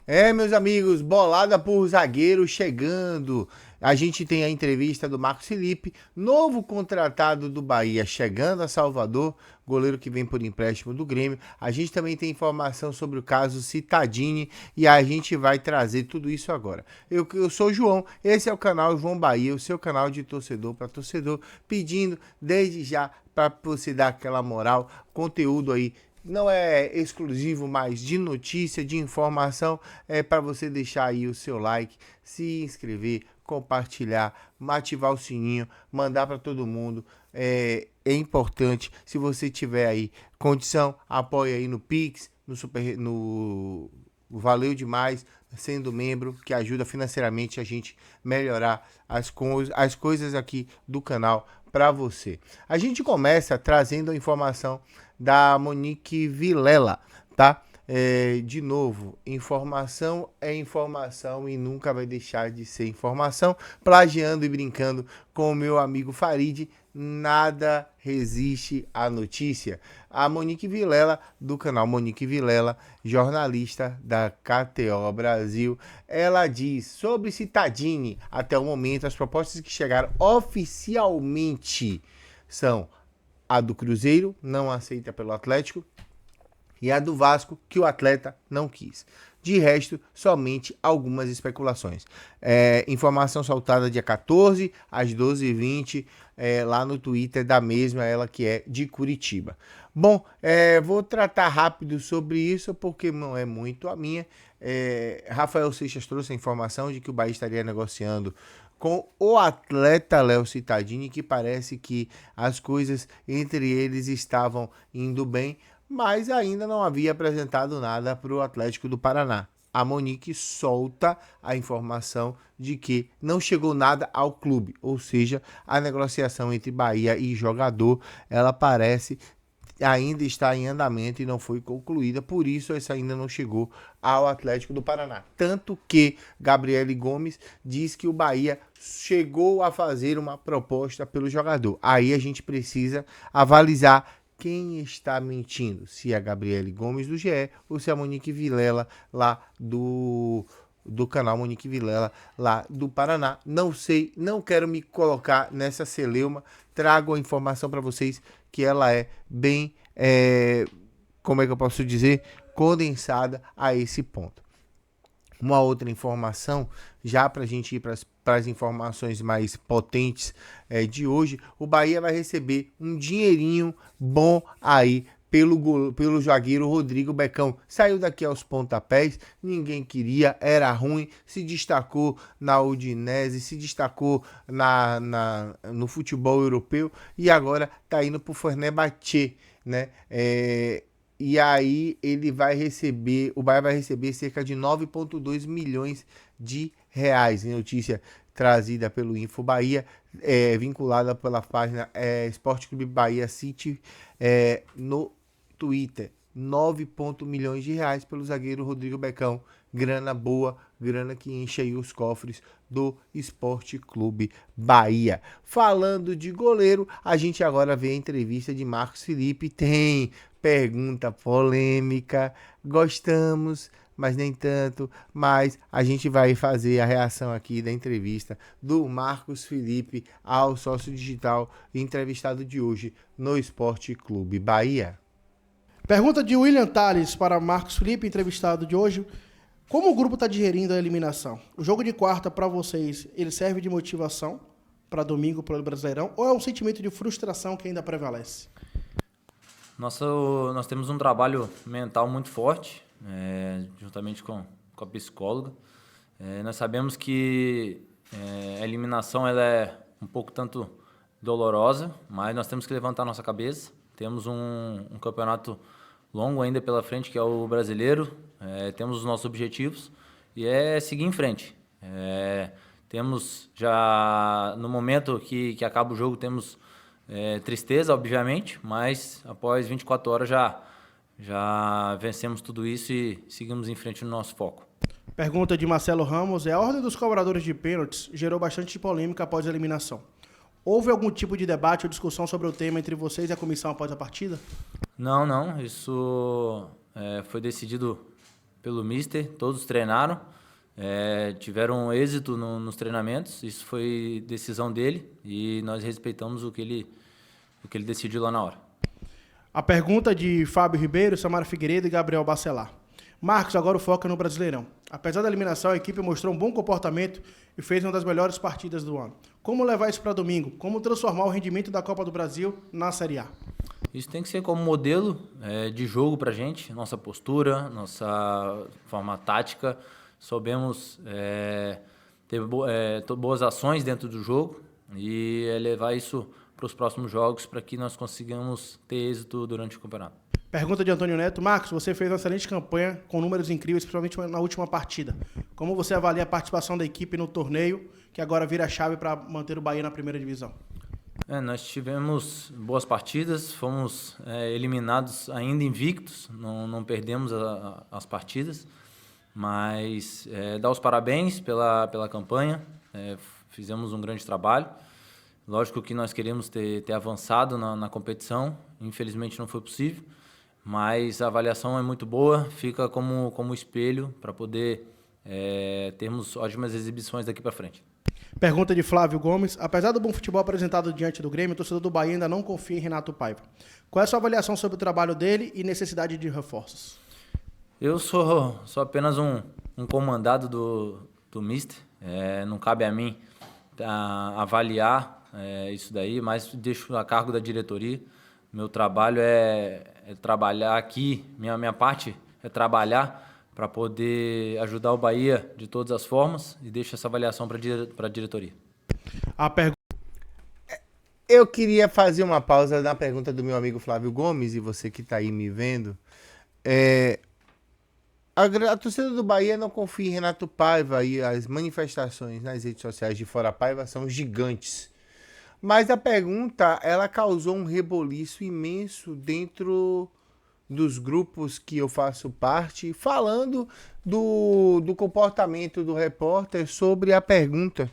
Meus amigos, bolada por zagueiro chegando. A gente tem a entrevista do Marcos Felipe, novo contratado do Bahia, chegando a Salvador, goleiro que vem por empréstimo do Grêmio. A gente também tem informação sobre o caso Cittadini e a gente vai trazer tudo isso agora. Eu sou o João, esse é o canal João Bahia, o seu canal de torcedor para torcedor, pedindo desde já para você dar aquela moral, conteúdo aí não é exclusivo, mas de notícia, de informação, é para você deixar aí o seu like, se inscrever, compartilhar, ativar o sininho, mandar para todo mundo. É importante. Se você tiver aí condição, apoie aí no Pix, no Valeu Demais, sendo membro, que ajuda financeiramente a gente melhorar as coisas aqui do canal para você. A gente começa trazendo a informação da Monique Vilela, tá? De novo, informação é informação e nunca vai deixar de ser informação. Plagiando e brincando com o meu amigo Farid, nada resiste à notícia. A Monique Vilela, do canal Monique Vilela, jornalista da KTO Brasil, ela diz sobre Cittadini, até o momento, as propostas que chegaram oficialmente são a do Cruzeiro, não aceita pelo Atlético, e a do Vasco, que o atleta não quis. De resto, somente algumas especulações. Informação soltada dia 14, às 12h20, lá no Twitter da mesma, ela que é de Curitiba. Bom, vou tratar rápido sobre isso, porque não é muito a minha. Rafael Seixas trouxe a informação de que o Bahia estaria negociando com o atleta Léo Cittadini, que parece que as coisas entre eles estavam indo bem, mas ainda não havia apresentado nada para o Atlético do Paraná. A Monique solta a informação de que não chegou nada ao clube, ou seja, a negociação entre Bahia e jogador, ela parece ainda está em andamento e não foi concluída, por isso essa ainda não chegou ao Atlético do Paraná. Tanto que Gabriele Gomes diz que o Bahia chegou a fazer uma proposta pelo jogador. Aí a gente precisa avalizar quem está mentindo, se é a Gabriele Gomes do GE ou se é a Monique Vilela lá do canal Monique Vilela lá do Paraná. Não sei, não quero me colocar nessa celeuma, trago a informação para vocês que ela é bem, como é que eu posso dizer, condensada a esse ponto. Uma outra informação, já para a gente ir para as informações mais potentes de hoje, o Bahia vai receber um dinheirinho bom aí pelo zagueiro Rodrigo Becão. Saiu daqui aos pontapés, ninguém queria, era ruim, se destacou na Udinese, se destacou no futebol europeu e agora está indo para o Fenerbahçe, né? E aí o Bahia vai receber cerca de 9,2 milhões de reais. Notícia trazida pelo Info Bahia, vinculada pela página Esporte Clube Bahia City no Twitter. 9 milhões de reais pelo zagueiro Rodrigo Becão. Grana boa, grana que enche aí os cofres do Esporte Clube Bahia. Falando de goleiro, a gente agora vê a entrevista de Marcos Felipe. Tem pergunta polêmica, gostamos, mas nem tanto, mas a gente vai fazer a reação aqui da entrevista do Marcos Felipe ao sócio digital entrevistado de hoje no Esporte Clube Bahia. Pergunta de William Tales para Marcos Felipe, entrevistado de hoje. Como o grupo está digerindo a eliminação? O jogo de quarta para vocês, ele serve de motivação para domingo, para o Brasileirão, ou é um sentimento de frustração que ainda prevalece? Nós temos um trabalho mental muito forte, juntamente com a psicóloga. Nós sabemos que a eliminação ela é um pouco tanto dolorosa, mas nós temos que levantar nossa cabeça. Temos um campeonato longo ainda pela frente, que é o Brasileiro. Temos os nossos objetivos e é seguir em frente. Temos já, no momento que acaba o jogo, temos tristeza, obviamente, mas após 24 horas já vencemos tudo isso e seguimos em frente no nosso foco. Pergunta de Marcelo Ramos. A ordem dos cobradores de pênaltis gerou bastante polêmica após a eliminação. Houve algum tipo de debate ou discussão sobre o tema entre vocês e a comissão após a partida? Não. Isso foi decidido pelo Mister, todos treinaram, tiveram êxito nos treinamentos, isso foi decisão dele e nós respeitamos o que ele decidiu lá na hora. A pergunta de Fábio Ribeiro, Samara Figueiredo e Gabriel Bacelar. Marcos, agora o foco é no Brasileirão. Apesar da eliminação, a equipe mostrou um bom comportamento e fez uma das melhores partidas do ano. Como levar isso para domingo? Como transformar o rendimento da Copa do Brasil na Série A? Isso tem que ser como modelo de jogo para a gente, nossa postura, nossa forma tática. Soubemos ter boas ações dentro do jogo e levar isso para os próximos jogos para que nós consigamos ter êxito durante o campeonato. Pergunta de Antônio Neto. Marcos, você fez uma excelente campanha com números incríveis, principalmente na última partida. Como você avalia a participação da equipe no torneio, que agora vira a chave para manter o Bahia na primeira divisão? Nós tivemos boas partidas, fomos eliminados ainda invictos, não perdemos as partidas, mas dar os parabéns pela campanha, fizemos um grande trabalho. Lógico que nós queríamos ter avançado na competição, infelizmente não foi possível, mas a avaliação é muito boa, fica como espelho para poder termos ótimas exibições daqui para frente. Pergunta de Flávio Gomes. Apesar do bom futebol apresentado diante do Grêmio, o torcedor do Bahia ainda não confia em Renato Paiva. Qual é a sua avaliação sobre o trabalho dele e necessidade de reforços? Eu sou apenas um comandado do Mister, não cabe a mim avaliar isso daí, mas deixo a cargo da diretoria. Meu trabalho é trabalhar aqui, minha parte é trabalhar para poder ajudar o Bahia de todas as formas e deixo essa avaliação para a diretoria. Eu queria fazer uma pausa na pergunta do meu amigo Flávio Gomes, e você que está aí me vendo. A torcida do Bahia não confia em Renato Paiva e as manifestações nas redes sociais de Fora Paiva são gigantes. Mas a pergunta, ela causou um reboliço imenso dentro dos grupos que eu faço parte, falando do comportamento do repórter sobre a pergunta.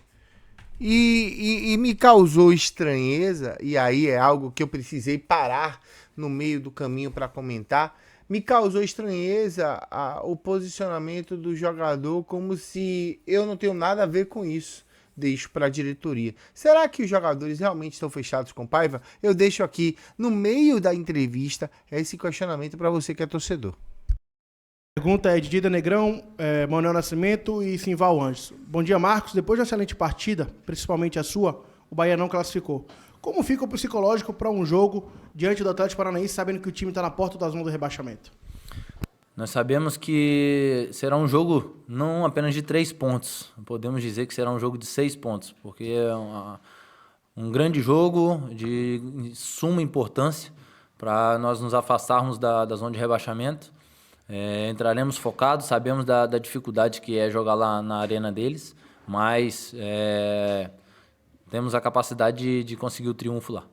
E me causou estranheza, e aí é algo que eu precisei parar no meio do caminho para comentar. Me causou estranheza o posicionamento do jogador, como se eu não tenho nada a ver com isso. Deixo para a diretoria. Será que os jogadores realmente estão fechados com Paiva? Eu deixo aqui, no meio da entrevista, esse questionamento para você que é torcedor. A pergunta é de Dida Negrão, Manuel Nascimento e Simval Anjos. Bom dia, Marcos. Depois de uma excelente partida, principalmente a sua, o Bahia não classificou. Como fica o psicológico para um jogo diante do Atlético Paranaense, sabendo que o time está na porta da zona do rebaixamento? Nós sabemos que será um jogo não apenas de 3 pontos, podemos dizer que será um jogo de 6 pontos, porque é um grande jogo de suma importância para nós nos afastarmos da zona de rebaixamento. Entraremos focados, sabemos da dificuldade que é jogar lá na arena deles, mas temos a capacidade de conseguir o triunfo lá.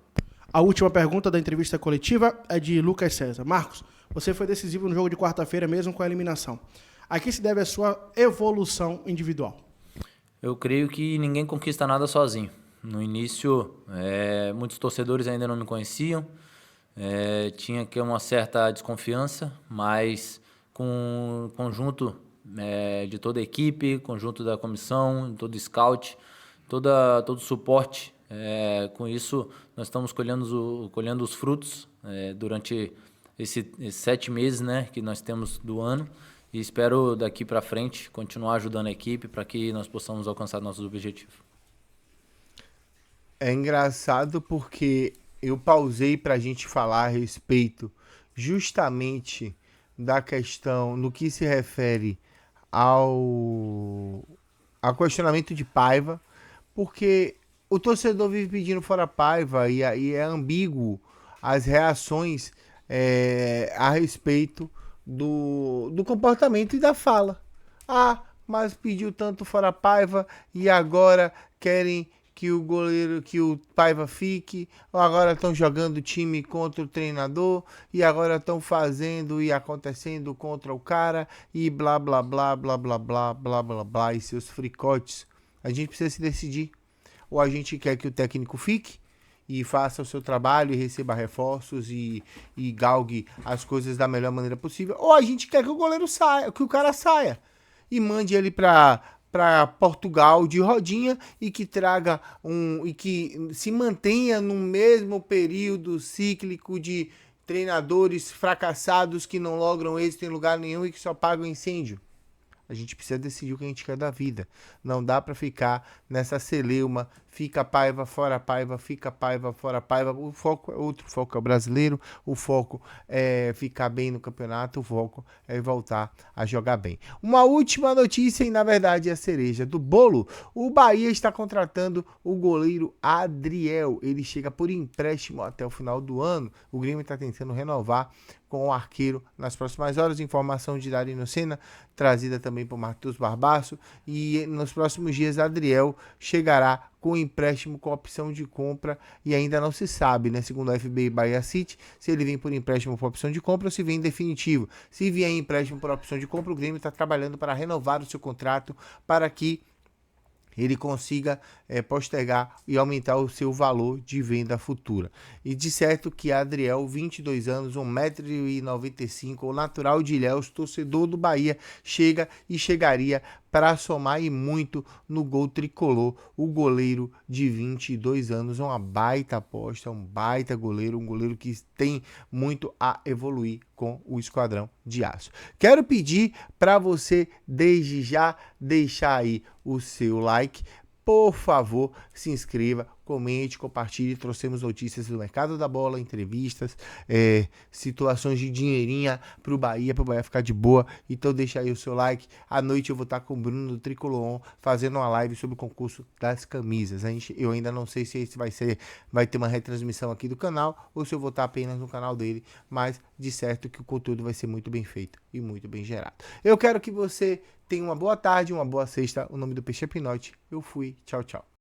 A última pergunta da entrevista coletiva é de Lucas César. Marcos, você foi decisivo no jogo de quarta-feira, mesmo com a eliminação. A que se deve a sua evolução individual? Eu creio que ninguém conquista nada sozinho. No início, muitos torcedores ainda não me conheciam, tinha que uma certa desconfiança, mas com o conjunto de toda a equipe, conjunto da comissão, todo o scout, todo o suporte, com isso nós estamos colhendo os frutos durante esses 7 meses, que nós temos do ano, e espero daqui para frente continuar ajudando a equipe para que nós possamos alcançar nossos objetivos. É engraçado porque eu pausei para a gente falar a respeito justamente da questão no que se refere ao questionamento de Paiva, porque o torcedor vive pedindo fora Paiva e aí é ambíguo as reações a respeito do comportamento e da fala. Mas pediu tanto fora Paiva e agora querem que o goleiro, que o Paiva fique, ou agora estão jogando time contra o treinador, e agora estão fazendo e acontecendo contra o cara, e blá blá blá blá blá blá blá blá blá, e seus fricotes. A gente precisa se decidir. Ou a gente quer que o técnico fique, e faça o seu trabalho e receba reforços e galgue as coisas da melhor maneira possível. Ou a gente quer que o goleiro saia, que o cara saia e mande ele para Portugal de rodinha e que traga e que se mantenha no mesmo período cíclico de treinadores fracassados que não logram êxito em lugar nenhum e que só pagam incêndio. A gente precisa decidir o que a gente quer da vida. Não dá pra ficar nessa celeuma, fica paiva, fora paiva, fica paiva, fora paiva. O foco é outro, o foco é o brasileiro, o foco é ficar bem no campeonato, o foco é voltar a jogar bem. Uma última notícia, e na verdade é a cereja do bolo. O Bahia está contratando o goleiro Adriel. Ele chega por empréstimo até o final do ano. O Grêmio está tentando renovar com o arqueiro nas próximas horas. Informação de Darino Senna, trazida também por Matheus Barbaço. E nos próximos dias, Adriel chegará com empréstimo com opção de compra e ainda não se sabe, né? Segundo a FB e Bahia City, se ele vem por empréstimo por opção de compra ou se vem em definitivo. Se vier em empréstimo por opção de compra, o Grêmio está trabalhando para renovar o seu contrato para que ele consiga postergar e aumentar o seu valor de venda futura. E de certo que Adriel, 22 anos, 1,95 m, o natural de Ilhéus, torcedor do Bahia, chega e chegaria para somar e muito no gol tricolor. O goleiro de 22 anos é uma baita aposta, um baita goleiro, um goleiro que tem muito a evoluir com o Esquadrão de Aço. Quero pedir para você, desde já, deixar aí o seu like. Por favor, se inscreva, comente, compartilhe. Trouxemos notícias do mercado da bola, entrevistas, situações de dinheirinha pro Bahia ficar de boa. Então deixa aí o seu like. À noite eu vou estar com o Bruno do Tricolor fazendo uma live sobre o concurso das camisas. Eu ainda não sei se esse vai ter uma retransmissão aqui do canal ou se eu vou estar apenas no canal dele, mas de certo que o conteúdo vai ser muito bem feito e muito bem gerado. Eu quero que você tenha uma boa tarde, uma boa sexta. O nome do peixe é Pinote. Eu fui. Tchau, tchau.